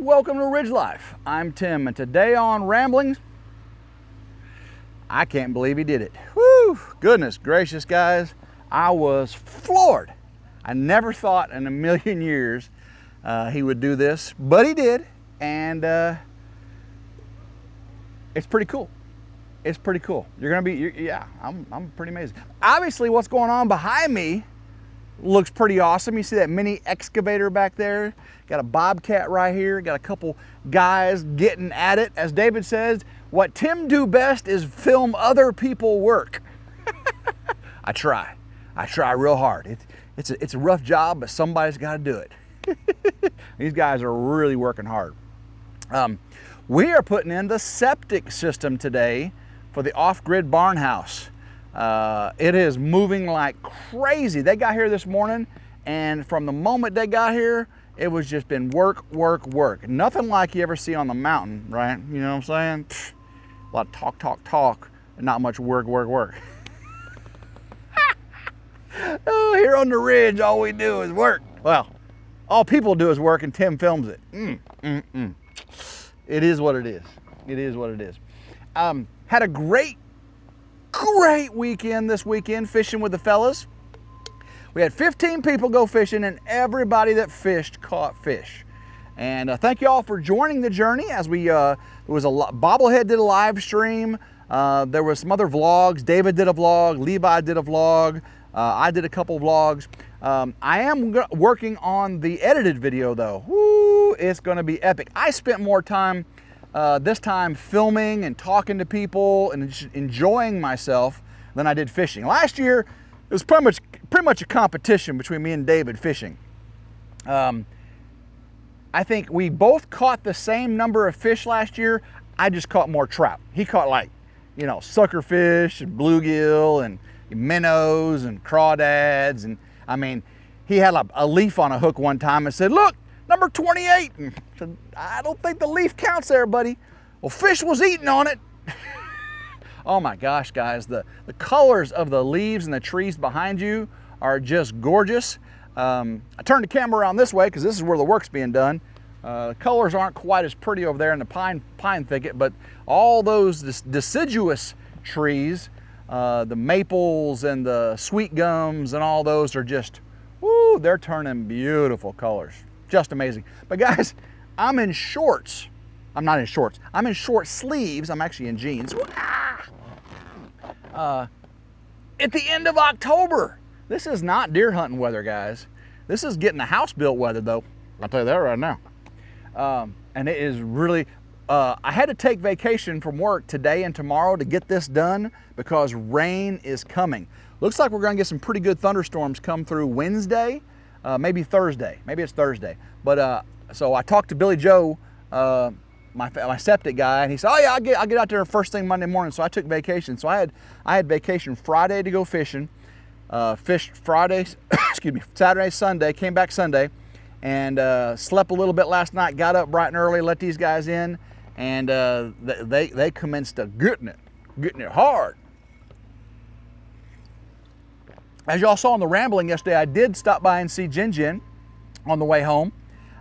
Welcome to Ridge Life. I'm Tim, and today on Ramblings, I can't believe he did it. Woo! Goodness gracious, guys. I was floored. I never thought in a million years he would do this, but he did, and it's pretty cool. It's pretty cool. You're gonna be, yeah, I'm pretty amazed. Obviously, what's going on behind me looks pretty awesome. You see that mini excavator back there? Got a bobcat right here. Got a couple guys getting at it. As David says, what Tim do best is film other people work. I try real hard. It's a rough job, but somebody's got to do it. These guys are really working hard. We are putting in the septic system today for the off-grid barn house. It is moving like crazy. They got here this morning, and from the moment they got here, it was just been work, work, work. Nothing like you ever see on the mountain, right? You know what I'm saying? Pfft, a lot of talk, and not much work, work, work. Oh, here on the ridge, all we do is work. Well, all people do is work, and Tim films it. It is what it is. It is what it is. Had a great weekend this weekend fishing with the fellas. We had 15 people go fishing, and everybody that fished caught fish. And thank you all for joining the journey. As we there was Bobblehead did a live stream. There was some other vlogs. David did a vlog. Levi did a vlog. I did a couple vlogs. I am working on the edited video though. Woo, it's going to be epic. I spent more time this time filming and talking to people and enjoying myself than I did fishing. Last year, it was pretty much a competition between me and David fishing. I think we both caught the same number of fish last year. I just caught more trout. He caught, like, you know, suckerfish and bluegill and minnows and crawdads. And I mean, he had a leaf on a hook one time and said, "Look, number 28. And I said, "I don't think the leaf counts there, buddy." Well, fish was eating on it. Oh my gosh, guys, the colors of the leaves and the trees behind you are just gorgeous. I turned the camera around this way because this is where the work's being done. The colors aren't quite as pretty over there in the pine thicket, but all those deciduous trees, the maples and the sweet gums and all those are just, woo, they're turning beautiful colors. Just amazing. But guys, I'm in shorts. I'm not in shorts. I'm in short sleeves. I'm actually in jeans. At the end of October. This is not deer hunting weather, guys. This is getting the house built weather, though. I'll tell you that right now. And it is really, I had to take vacation from work today and tomorrow to get this done because rain is coming. Looks like we're going to get some pretty good thunderstorms come through Wednesday. Maybe Thursday. Maybe it's Thursday. But so I talked to Billy Joe, my septic guy, and he said, "Oh yeah, I'll get out there first thing Monday morning." So I took vacation. So I had vacation Friday to go fishing. Fished Friday, excuse me, Saturday, Sunday. Came back Sunday, and slept a little bit last night. Got up bright and early, let these guys in, and they commenced getting it hard. As y'all saw on the rambling yesterday, I did stop by and see Jin on the way home.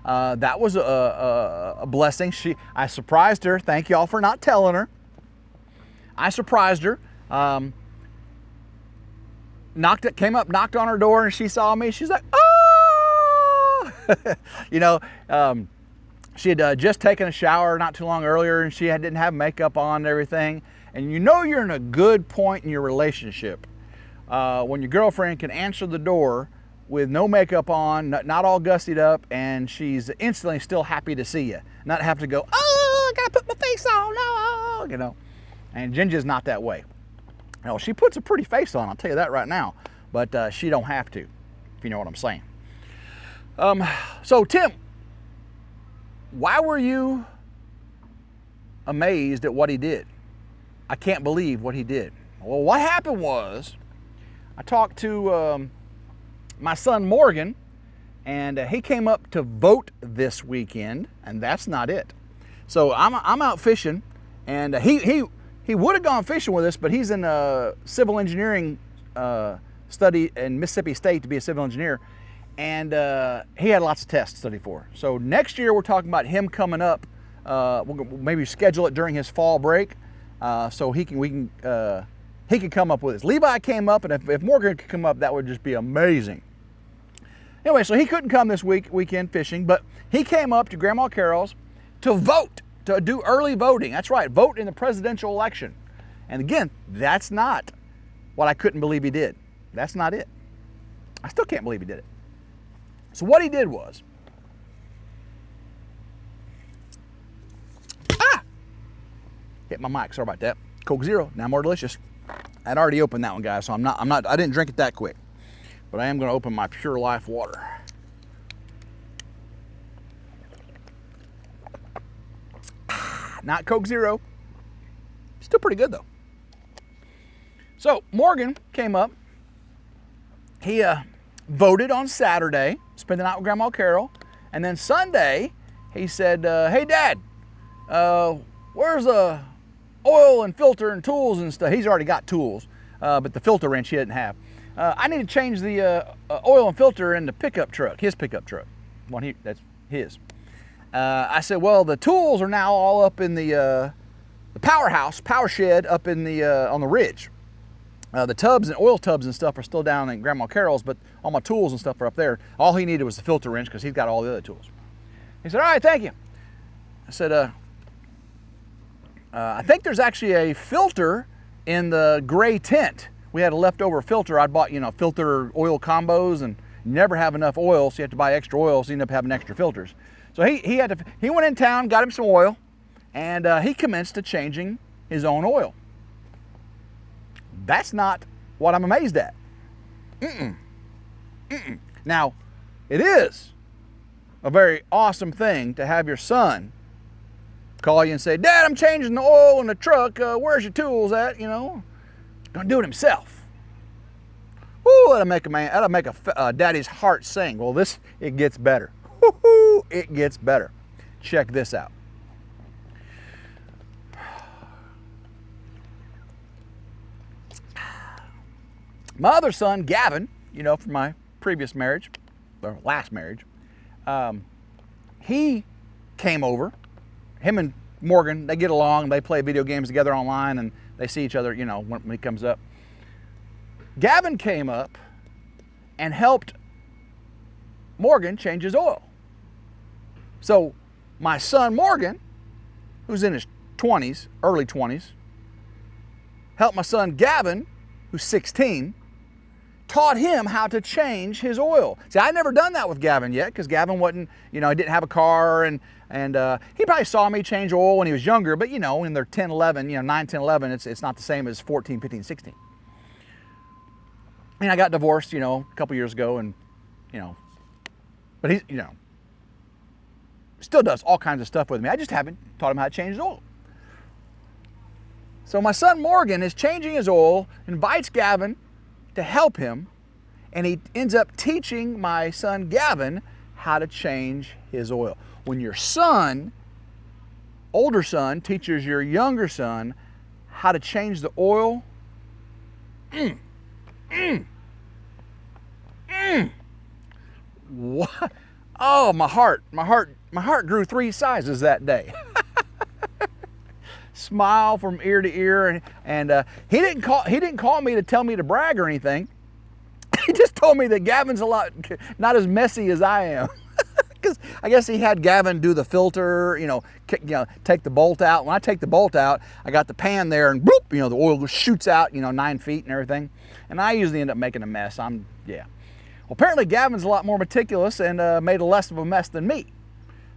That was a blessing. I surprised her. Thank y'all for not telling her. I surprised her. Came up, knocked on her door, and she saw me. She's like, "Oh!" You know, she had just taken a shower not too long earlier, and she didn't have makeup on and everything. And you know you're in a good point in your relationship when your girlfriend can answer the door with no makeup on, not all gussied up, and she's instantly still happy to see you. Not have to go, "Oh, I gotta put my face on," no, you know. And Ginger's not that way. No, she puts a pretty face on, I'll tell you that right now, but she don't have to, if you know what I'm saying. So Tim, why were you amazed at what he did? I can't believe what he did. Well, what happened was, I talked to my son Morgan, and he came up to vote this weekend, and that's not it. So I'm out fishing, and he would have gone fishing with us, but he's in a civil engineering study in Mississippi State to be a civil engineer, and he had lots of tests to study for. So next year we're talking about him coming up. We'll maybe schedule it during his fall break, so he can come up with us. Levi came up, and if Morgan could come up, that would just be amazing. Anyway, so he couldn't come this weekend fishing, but he came up to Grandma Carol's to vote, to do early voting. That's right, vote in the presidential election. And again, that's not what I couldn't believe he did. That's not it. I still can't believe he did it. So what he did was, hit my mic, sorry about that. Coke Zero, now more delicious. I'd already opened that one, guys, so I didn't drink it that quick. But I am gonna open my Pure Life water. Not Coke Zero. Still pretty good though. So Morgan came up. He voted on Saturday, spent the night with Grandma Carol, and then Sunday he said, "Hey Dad, where's the oil and filter and tools and stuff?" He's already got tools, but the filter wrench he didn't have. "I need to change the oil and filter in the pickup truck," his pickup truck. That's his. I said, "Well, the tools are now all up in the power shed up in the on the ridge. The tubs and oil tubs and stuff are still down in Grandma Carol's, but all my tools and stuff are up there. All he needed was the filter wrench because he's got all the other tools." He said, "All right, thank you." I said, "I think there's actually a filter in the gray tent. We had a leftover filter. I bought, filter oil combos, and you never have enough oil, so you have to buy extra oil, so you end up having extra filters." So he went in town, got him some oil, and he commenced to changing his own oil. That's not what I'm amazed at. Now, it is a very awesome thing to have your son call you and say, "Dad, I'm changing the oil in the truck. Where's your tools at?" Gonna do it himself. Woo, that'll make a daddy's heart sing. Well, it gets better. Woo-hoo, it gets better. Check this out. My other son, Gavin, from my previous marriage, or last marriage, he came over. Him and Morgan, they get along, they play video games together online, and they see each other, when he comes up. Gavin came up and helped Morgan change his oil. So my son Morgan, who's in his 20s, early 20s, helped my son Gavin, who's 16, taught him how to change his oil. See, I'd never done that with Gavin yet, because Gavin wasn't, he didn't have a car, and he probably saw me change oil when he was younger, but when they're 10, 11, 9, 10, 11, it's not the same as 14, 15, 16. And I got divorced, a couple years ago, and, but he's, still does all kinds of stuff with me. I just haven't taught him how to change his oil. So my son Morgan is changing his oil, invites Gavin to help him, and he ends up teaching my son Gavin how to change his oil. When your older son, teaches your younger son how to change the oil, what? Oh, my heart grew 3 sizes that day. Smile from ear to ear, and he didn't call me to tell me to brag or anything. He just told me that Gavin's not as messy as I am. Because I guess he had Gavin do the filter, take the bolt out. When I take the bolt out, I got the pan there, and boop, the oil shoots out, 9 feet and everything. And I usually end up making a mess. Well, apparently Gavin's a lot more meticulous and made a less of a mess than me.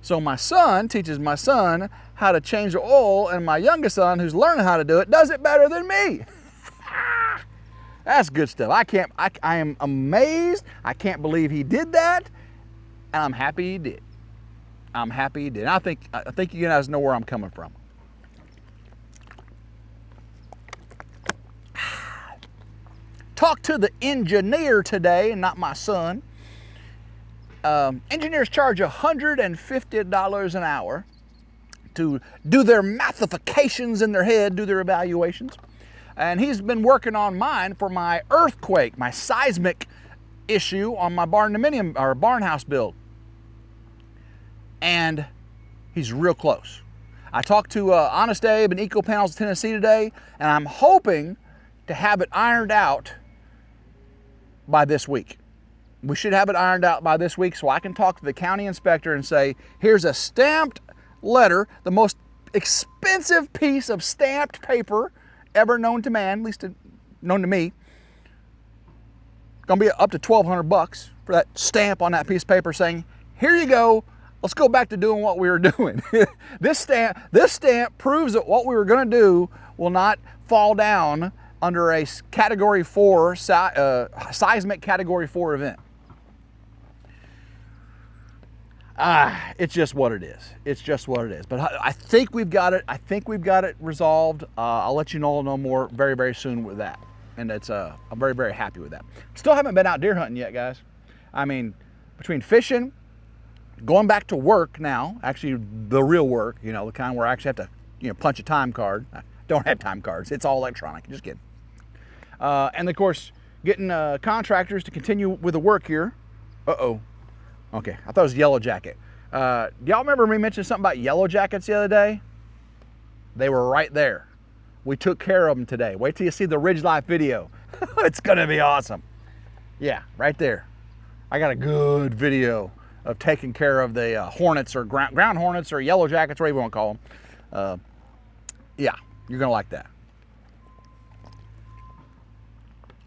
So my son teaches my son how to change the oil, and my youngest son, who's learning how to do it, does it better than me. That's good stuff. I am amazed. I can't believe he did that, and I'm happy he did. I'm happy he did. And I think you guys know where I'm coming from. Talk to the engineer today, and not my son. Engineers charge $150 an hour to do their mathifications in their head, do their evaluations. And he's been working on mine for my earthquake, my seismic issue on my barn house build. And he's real close. I talked to Honest Abe and Eco Panels Tennessee today, and I'm hoping to have it ironed out by this week. We should have it ironed out by this week so I can talk to the county inspector and say, here's a stamped letter, the most expensive piece of stamped paper ever known to man, at least known to me. Gonna be up to $1,200 for that stamp on that piece of paper saying, here you go, let's go back to doing what we were doing. This stamp proves that what we were gonna do will not fall down under a Category 4, seismic Category 4 event. It's just what it is. It's just what it is. But I think we've got it. I think we've got it resolved. I'll let you know more very, very soon with that. And it's I'm very, very happy with that. Still haven't been out deer hunting yet, guys. I mean, between fishing, going back to work now, actually the real work, you know, the kind where I actually have to, punch a time card. I don't have time cards. It's all electronic. Just kidding. And of course, getting contractors to continue with the work here. Uh-oh. Okay, I thought it was Yellow Jacket. Do y'all remember me mentioning something about Yellow Jackets the other day? They were right there. We took care of them today. Wait till you see the RidgeLife video. It's gonna be awesome. Yeah, right there. I got a good video of taking care of the hornets or ground hornets or Yellow Jackets, whatever you want to call them. Yeah, you're gonna like that.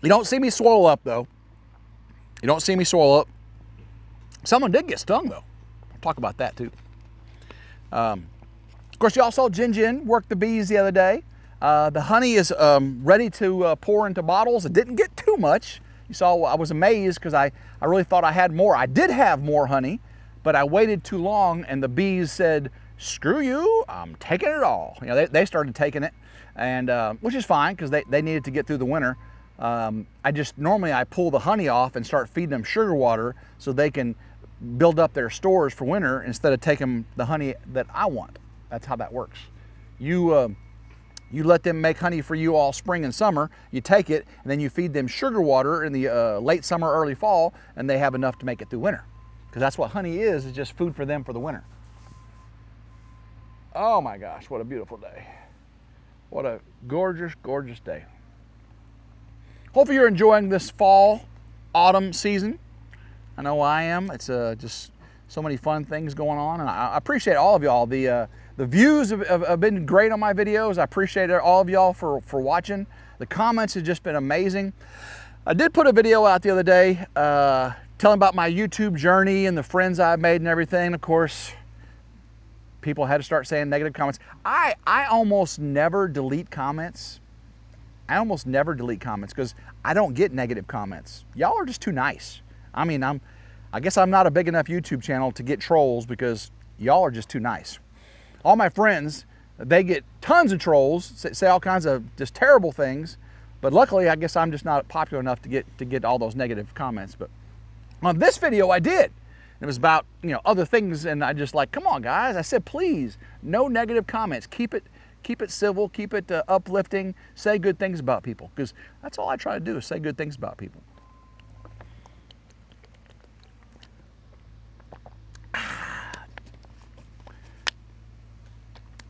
You don't see me swole up though. You don't see me swole up. Someone did get stung though. I'll talk about that too. Of course, y'all saw Jin work the bees the other day. The honey is ready to pour into bottles. It didn't get too much. You saw I was amazed because I really thought I had more. I did have more honey, but I waited too long and the bees said, screw you, I'm taking it all. You know, they started taking it, and which is fine because they needed to get through the winter. Normally I pull the honey off and start feeding them sugar water so they can build up their stores for winter instead of taking the honey that I want. That's how that works. You let them make honey for you all spring and summer, you take it, and then you feed them sugar water in the late summer, early fall, and they have enough to make it through winter. Because that's what honey is just food for them for the winter. Oh my gosh, what a beautiful day. What a gorgeous, gorgeous day. Hopefully you're enjoying this fall, autumn season. I know I am. It's just so many fun things going on, and I appreciate all of y'all. The views have been great on my videos. I appreciate all of y'all for watching. The comments have just been amazing. I did put a video out the other day telling about my YouTube journey and the friends I've made and everything. Of course, people had to start saying negative comments. I almost never delete comments. I almost never delete comments because I don't get negative comments. Y'all are just too nice. I mean, I guess I'm not a big enough YouTube channel to get trolls because y'all are just too nice. All my friends, they get tons of trolls, say all kinds of just terrible things, but luckily I guess I'm just not popular enough to get all those negative comments. But on this video I did. It was about, other things, and I just like, come on guys, I said please, no negative comments. Keep it civil, keep it uplifting, say good things about people, because that's all I try to do is say good things about people.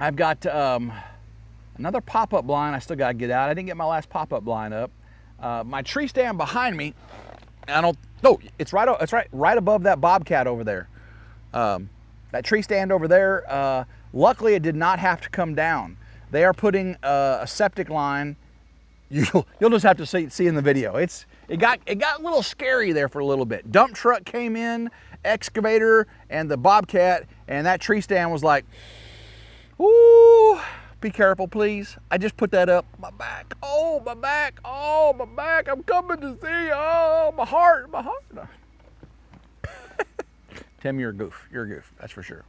I've got another pop-up blind I still got to get out. I didn't get my last pop-up blind up. My tree stand behind me, it's right above that bobcat over there. That tree stand over there, luckily it did not have to come down. They are putting a septic line. You'll just have to see in the video. It got a little scary there for a little bit. Dump truck came in, excavator, and the bobcat, and that tree stand was like, ooh, be careful, please. I just put that up. My back. Oh, my back. Oh, my back. I'm coming to see you. Oh, my heart. My heart. No. Tim, you're a goof. You're a goof. That's for sure.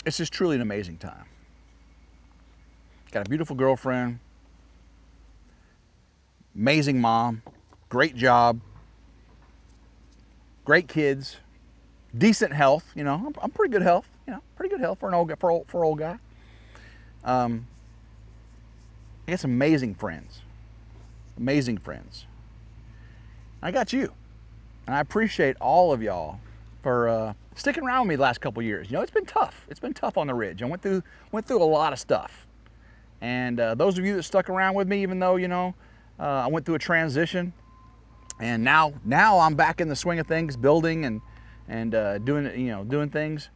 It's just truly an amazing time. Got a beautiful girlfriend. Amazing mom, great job, great kids, decent health. I'm pretty good health. you know, pretty good health for an old guy. I got some amazing friends. Amazing friends. I got you. And I appreciate all of y'all for sticking around with me the last couple years. You know, it's been tough. It's been tough on the ridge. I went through a lot of stuff. And those of you that stuck around with me, even though, you know, I went through a transition, and now I'm back in the swing of things, building and doing things.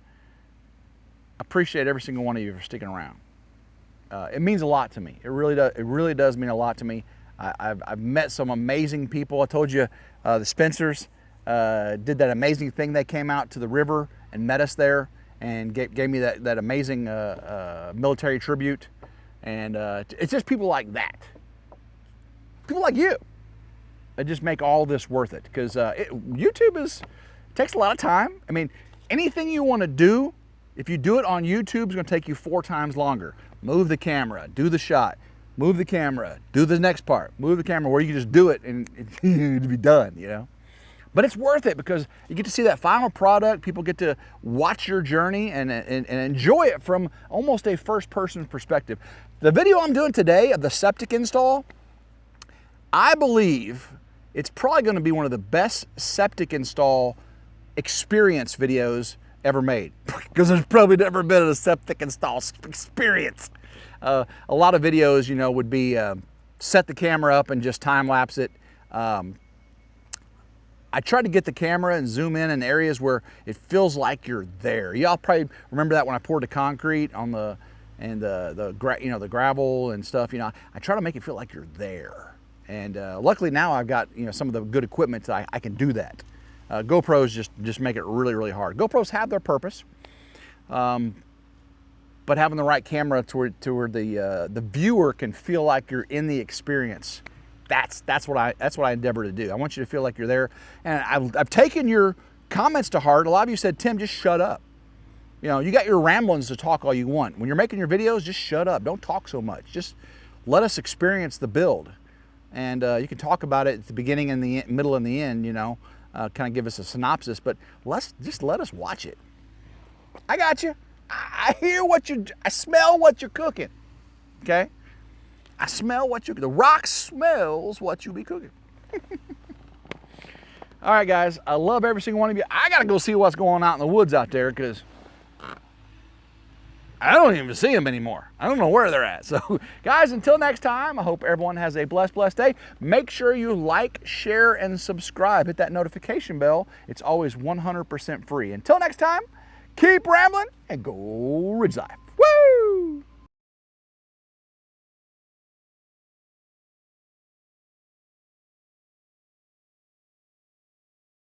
I appreciate every single one of you for sticking around. It means a lot to me. It really does. It really does mean a lot to me. I've met some amazing people. I told you the Spencers did that amazing thing. They came out to the river and met us there and gave me that amazing military tribute. And it's just people like that, people like you, that just make all this worth it. Because YouTube takes a lot of time. I mean, anything you want to do, if you do it on YouTube, it's going to take you 4 times longer. Move the camera, do the shot, move the camera, do the next part, move the camera, where you can just do it and it'll be done, you know. But it's worth it because you get to see that final product. People get to watch your journey and enjoy it from almost a first-person perspective. The video I'm doing today of the septic install, I believe it's probably going to be one of the best septic install experience videos ever made, because there's probably never been a septic install experience. A lot of videos, you know, would be set the camera up and just time lapse it. I try to get the camera and zoom in areas where it feels like you're there. Y'all probably remember that when I poured the concrete on the gravel and stuff. You know, I try to make it feel like you're there. And luckily now I've got, you know, some of the good equipment that I can do that. GoPros just make it really, really hard. GoPros have their purpose, but having the right camera to where the viewer can feel like you're in the experience. That's what I endeavor to do. I want you to feel like you're there. And I've taken your comments to heart. A lot of you said, Tim, just shut up. You know, you got your ramblings to talk all you want. When you're making your videos, just shut up. Don't talk so much. Just let us experience the build. And you can talk about it at the beginning and the middle and the end, you know, kind of give us a synopsis, but just let us watch it. I got you. I hear I smell what you're cooking, okay? I smell the rock smells what you be cooking. All right, guys, I love every single one of you. I got to go see what's going on out in the woods out there, because I don't even see them anymore. I don't know where they're at. So, guys, until next time, I hope everyone has a blessed day. Make sure you like, share, and subscribe. Hit that notification bell. It's always 100% free. Until next time, keep rambling and go Ridge Life.